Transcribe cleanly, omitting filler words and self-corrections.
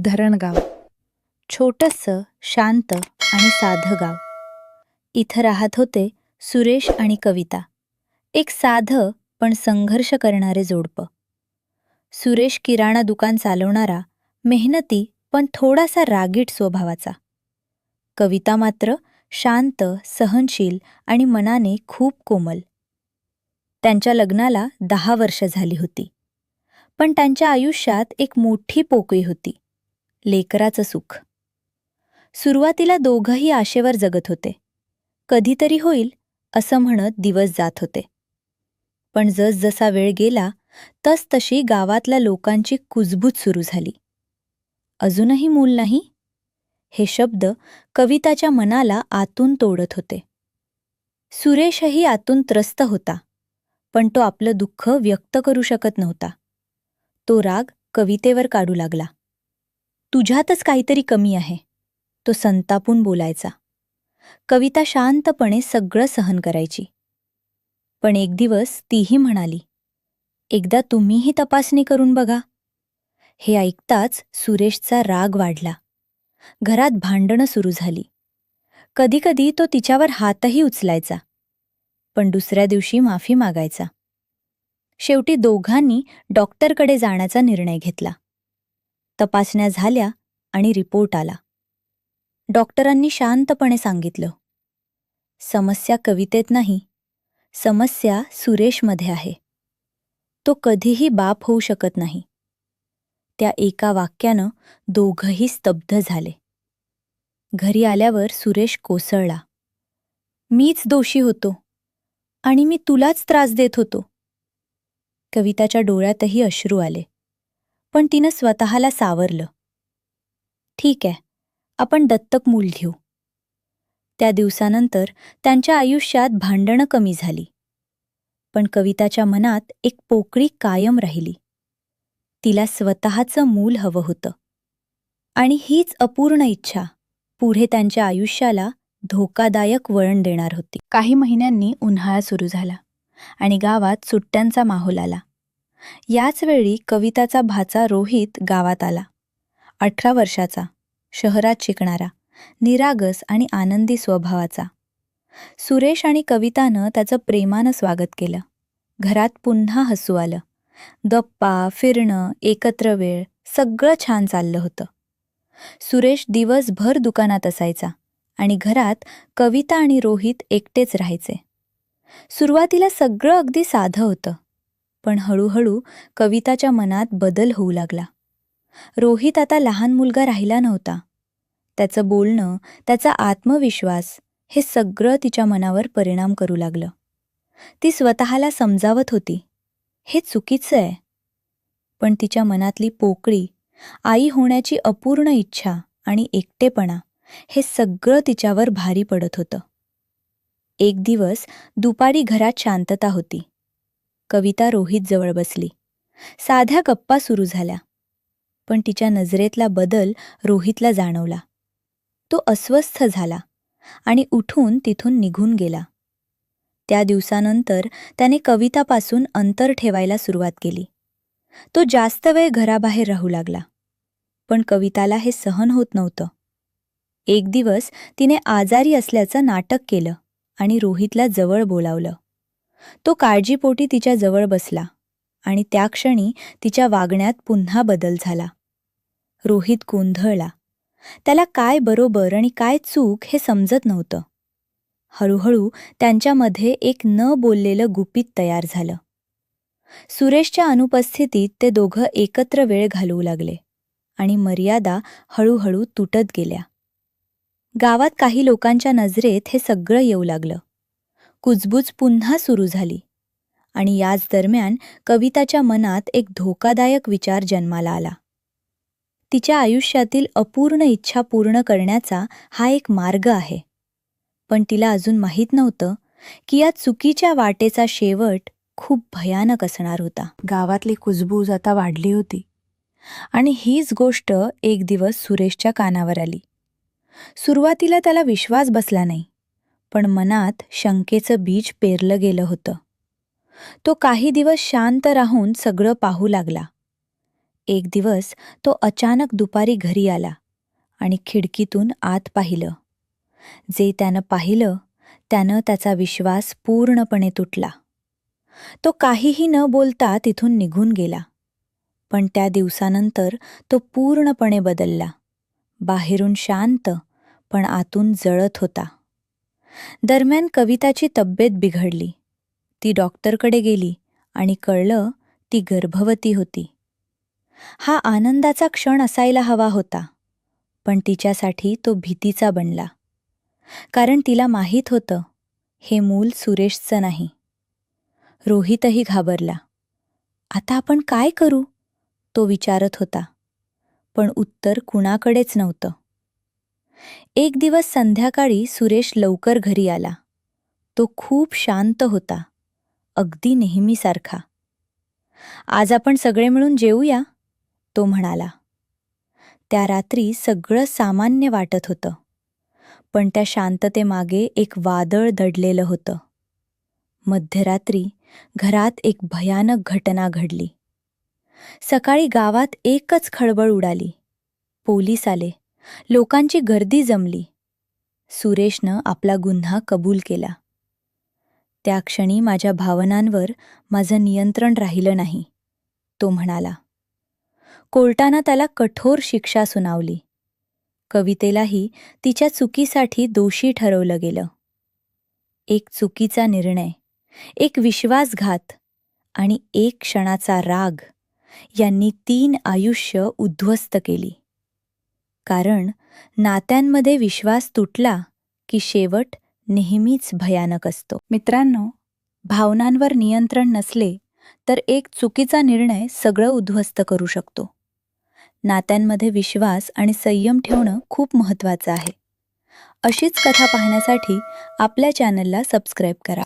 धरणगाव. छोटंसं, शांत आणि साधं गाव. इथं राहत होते सुरेश आणि कविता. एक साधं पण संघर्ष करणारे जोडपं. सुरेश किराणा दुकान चालवणारा, मेहनती पण थोडासा रागीट स्वभावाचा. कविता मात्र शांत, सहनशील आणि मनाने खूप कोमल. त्यांच्या लग्नाला 10 वर्ष झाली होती. पण त्यांच्या आयुष्यात एक मोठी पोकळी होती, लेकराचं सुख. सुरुवातीला दोघंही आशेवर जगत होते. कधीतरी होईल असं म्हणत दिवस जात होते. पण जसजसा वेळ गेला तसतशी गावातल्या लोकांची कुजबूज सुरू झाली. अजूनही मूल नाही? हे शब्द कविताच्या मनाला आतून तोडत होते. सुरेशही आतून त्रस्त होता, पण तो आपलं दुःख व्यक्त करू शकत नव्हता. तो राग कवितेवर काढू लागला. तुझ्यातच काहीतरी कमी आहे, तो संतापून बोलायचा. कविता शांतपणे सगळं सहन करायची. पण एक दिवस तीही म्हणाली, एकदा तुम्हीही तपासणी करून बघा. हे ऐकताच सुरेशचा राग वाढला. घरात भांडणं सुरू झाली. कधीकधी तो तिच्यावर हातही उचलायचा, पण दुसऱ्या दिवशी माफी मागायचा. शेवटी दोघांनी डॉक्टरकडे जाण्याचा निर्णय घेतला. तपासण्या झाल्या आणि रिपोर्ट आला. डॉक्टरांनी शांतपणे सांगितलं, समस्या कवितेत नाही, समस्या सुरेशमध्ये आहे. तो कधीही बाप होऊ शकत नाही. त्या एका वाक्यानं दोघंही स्तब्ध झाले. घरी आल्यावर सुरेश कोसळला. मीच दोषी होतो आणि मी तुलाच त्रास देत होतो. कविताच्या डोळ्यातही अश्रू आले, पण तिनं स्वतःला सावरलं. ठीक आहे, आपण दत्तक मूल घेऊ. त्या दिवसानंतर त्यांच्या आयुष्यात भांडणं कमी झाली. पण कविताच्या मनात एक पोकळी कायम राहिली. तिला स्वतःचं मूल हवं होतं. आणि हीच अपूर्ण इच्छा पुढे त्यांच्या आयुष्याला धोकादायक वळण देणार होती. काही महिन्यांनी उन्हाळा सुरू झाला आणि गावात सुट्ट्यांचा माहोल आला. याच वेळी कविताचा भाचा रोहित गावात आला. 18 वर्षाचा, शहरात शिकणारा, निरागस आणि आनंदी स्वभावाचा. सुरेश आणि कवितानं त्याचं प्रेमानं स्वागत केलं. घरात पुन्हा हसू आलं. गप्पा, फिरणं, एकत्र वेळ, सगळं छान चाललं होतं. सुरेश दिवसभर दुकानात असायचा आणि घरात कविता आणि रोहित एकटेच राहायचे. सुरुवातीला सगळं अगदी साधं होतं, पण हळूहळू कविताच्या मनात बदल होऊ लागला. रोहित आता लहान मुलगा राहिला नव्हता. त्याचं बोलणं, त्याचा आत्मविश्वास हे सगळं तिच्या मनावर परिणाम करू लागलं. ती स्वतःला समजावत होती, हे चुकीचं आहे. पण तिच्या मनातली पोकळी, आई होण्याची अपूर्ण इच्छा आणि एकटेपणा हे सगळं तिच्यावर भारी पडत होतं. एक दिवस दुपारी घरात शांतता होती. कविता रोहित जवळ बसली. साध्या गप्पा सुरू झाल्या. पण तिच्या नजरेतला बदल रोहितला जाणवला. तो अस्वस्थ झाला आणि उठून तिथून निघून गेला. त्या दिवसानंतर त्याने कवितापासून अंतर ठेवायला सुरुवात केली. तो जास्त वेळ घराबाहेर राहू लागला. पण कविताला हे सहन होत नव्हतं. एक दिवस तिने आजारी असल्याचं नाटक केलं आणि रोहितला जवळ बोलावलं. तो काळजीपोटी तिच्या जवळ बसला आणि त्या क्षणी तिच्या वागण्यात पुन्हा बदल झाला. रोहित गोंधळला. त्याला काय बरोबर आणि काय चूक हे समजत नव्हतं. हळूहळू त्यांच्यामध्ये एक न बोललेलं गुपित तयार झालं. सुरेशच्या अनुपस्थितीत ते दोघं एकत्र वेळ घालवू लागले आणि मर्यादा हळूहळू तुटत गेल्या. गावात काही लोकांच्या नजरेत हे सगळं येऊ लागलं. कुजबूज पुन्हा सुरू झाली आणि याच दरम्यान कविताच्या मनात एक धोकादायक विचार जन्माला आला. तिच्या आयुष्यातील अपूर्ण इच्छा पूर्ण करण्याचा हा एक मार्ग आहे. पण तिला अजून माहीत नव्हतं की या चुकीच्या वाटेचा शेवट खूप भयानक असणार होता. गावातली कुजबूज आता वाढली होती आणि हीच गोष्ट एक दिवस सुरेशच्या कानावर आली. सुरुवातीला त्याला विश्वास बसला नाही, पण मनात शंकेचं बीज पेरलं गेलं होतं. तो काही दिवस शांत राहून सगळं पाहू लागला. एक दिवस तो अचानक दुपारी घरी आला आणि खिडकीतून आत पाहिलं. जे त्यानं पाहिलं त्यानं त्याचा विश्वास पूर्णपणे तुटला. तो काहीही न बोलता तिथून निघून गेला. पण त्या दिवसानंतर तो पूर्णपणे बदलला. बाहेरून शांत पण आतून जळत होता. दरम्यान कविताची तब्येत बिघडली. ती डॉक्टरकडे गेली आणि कळलं ती गर्भवती होती. हा आनंदाचा क्षण असायला हवा होता, पण तिच्यासाठी तो भीतीचा बनला. कारण तिला माहीत होतं हे मूल सुरेशचं नाही. रोहितही घाबरला. आता आपण काय करू? तो विचारत होता, पण उत्तर कुणाकडेच नव्हतं. एक दिवस संध्याकाळी सुरेश लवकर घरी आला. तो खूप शांत होता, अगदी नेहमीसारखा. आज आपण सगळे मिळून जेवूया, तो म्हणाला. त्या रात्री सगळं सामान्य वाटत होतं, पण त्या शांततेमागे एक वादळ दडलेलं होतं. मध्यरात्री घरात एक भयानक घटना घडली. सकाळी गावात एकच खळबळ उडाली. पोलीस आले, लोकांची गर्दी जमली. सुरेशनं आपला गुन्हा कबूल केला. त्या क्षणी माझ्या भावनांवर माझं नियंत्रण राहिलं नाही, तो म्हणाला. कोर्टानं त्याला कठोर शिक्षा सुनावली. कवितेलाही तिच्या चुकीसाठी दोषी ठरवलं गेलं. एक चुकीचा निर्णय, एक विश्वासघात आणि एक क्षणाचा राग यांनी 3 आयुष्य उद्ध्वस्त केली. कारण नात्यांमध्ये विश्वास तुटला की शेवट नेहमीच भयानक असतो. मित्रांनो, भावनांवर नियंत्रण नसले तर एक चुकीचा निर्णय सगळं उद्ध्वस्त करू शकतो. नात्यांमध्ये विश्वास आणि संयम ठेवणं खूप महत्त्वाचं आहे. अशीच कथा पाहण्यासाठी आपल्या चॅनलला सबस्क्राईब करा.